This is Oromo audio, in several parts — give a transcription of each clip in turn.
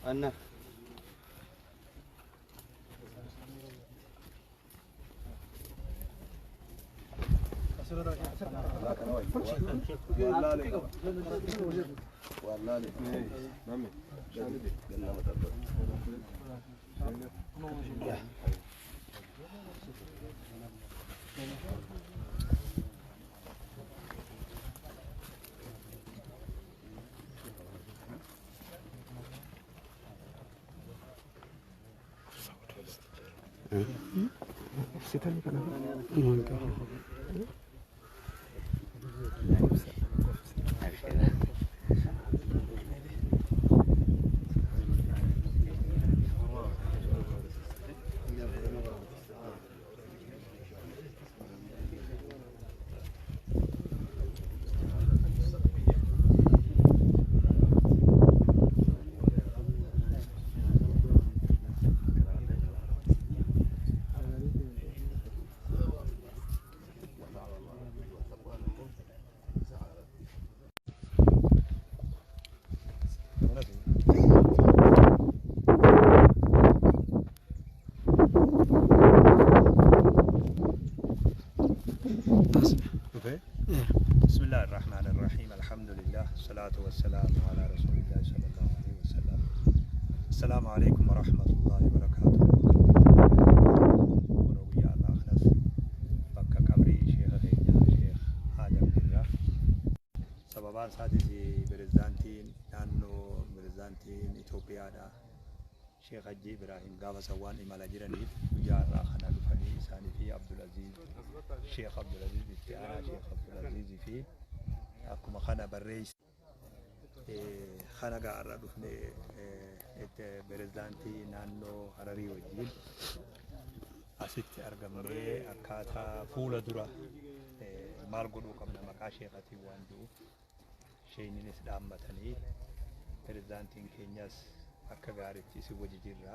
أنا بسم الله الرحمن الرحيم الحمد لله الصلاة والسلام على رسول الله صلى الله عليه وسلم. السلام عليكم ورحمة الله وبركاته. وروي الله خلص بكا كبري شيخ خيجا شيخ آدم درا سببان ساتي برزانتين نانو برزانتين إثيوبيا دا شيخ حجي إبراهيم غابة سوان إمالا جرانيف ويا الله خنا دفني إساني في عبد العزيز شيخ عبد العزيز استعانة شيخ عبد العزيز في أكما خنا بريس خنا قارة دفني برزانتي نانو هراري وجيل أسيت أرقمني أكاتا فولا درا مال قدو قبل مكا شيختي واندو شيني نسدام متني برزانتين كينياس akka gaariitti si wajji jirra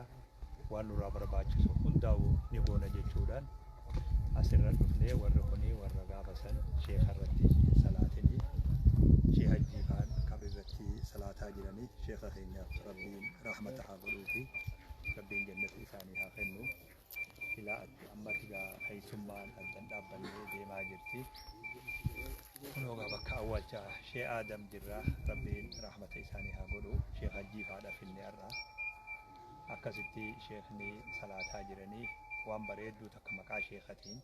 waan nurraa barbaachisu hundaa'u ni goona jechuudhaan asirra dhufnee warri kuni warra gaafa san sheekha irratti salaatanii sheekha hajjiifaan kabirratti salaataa jiranii sheekha keenyaaf rabbiin rahmata haa godhuu fi rabbiin jannata isaanii haa kennu ilaa ammatti gaa haysummaan addan dhaabbannee deemaa jirti kunoogaa bakka awwaalchaa shee Aadam jirra rabbiin rahmata isaanii haa godhu sheekha hajjiifaadha finne irraa akkasitti sheekni salaataa jiranii waan bareedduu takka maqaa sheekatiin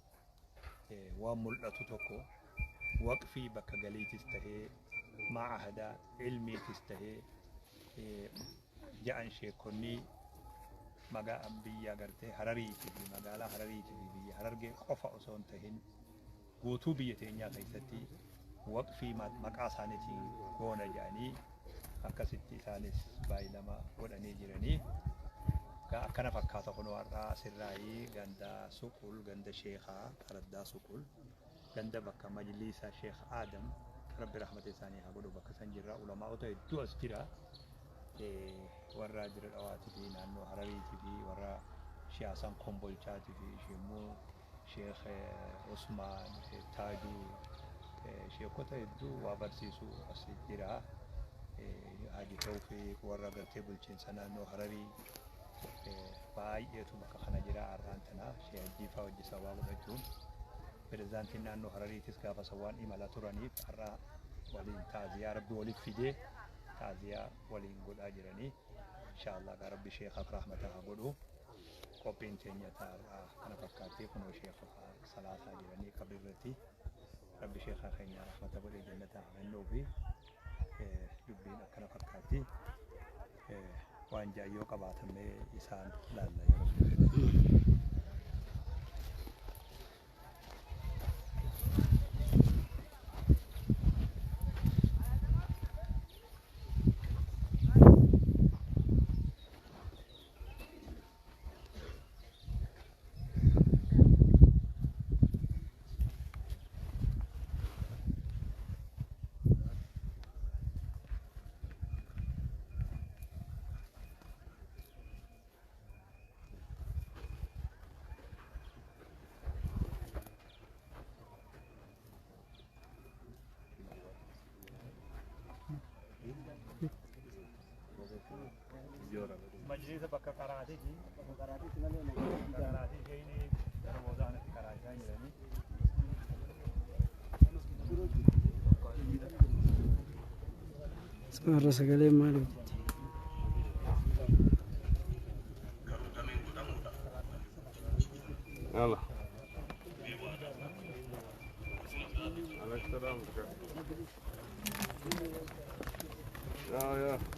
waan mul'atu tokko waqfii bakka galiitis tahee ma'ahada ilmiitis tahee ja'an sheekonni biyya gartee Harariitii fi magaalaa Harariitii fi biyya Harargee qofa osoo hin tahin guutuu biyya teenyaa keessatti waqfii maqaa isaaniitiin goona jedhanii akkasitti isaanis baay'ilama godhanii jiranii akkana fakkaata kunoo har'aa asirraayii ganda suqul ganda sheekhaa araddaa suqul ganda bakka majliisa sheekh Aadam rabbi rahmata isaanii haa godhu bakka san jirra ulamaa'ota hedduu as jira warra jira dhawaatii fi naannoo Harariitii fi warra shiyaasan kombolchaatii fi shimmoo sheekh Usmaan Taajuu sheekota hedduu waa barsiisuu as jira Haji Tawfiiq warra gartee bulchiinsa naannoo Hararii baay'eetu bakka kana jira har'aan tana shee hajjiifaa hojjisaa waa godhachuun pirezidaantiin naannoo Harariitis gaafa sawwaan imala turaniif har'a waliin taaziyaa rabbi waliif fidee taaziyaa waliin godhaa jiranii inshaallah gaa rabbi sheekhaaf rahmata haa godhu qophiin teenya ta'a kana fakkaatee kunoo sheekha salaataa jiranii qabrirratti rabbi sheekha keenya rahmata godhee jannata haa kennuu fi dubbiin akkana fakkaatti waan jaayyoo qabaatamee isaan laalla yeroo Majlisa bakka karaatiiti. Bakka karaatiiti malee bakka karaatii isheen gara boodaanatti karaa isaa hin jiranii. Sekarang segala malu. Allah. Alex, ya, ya.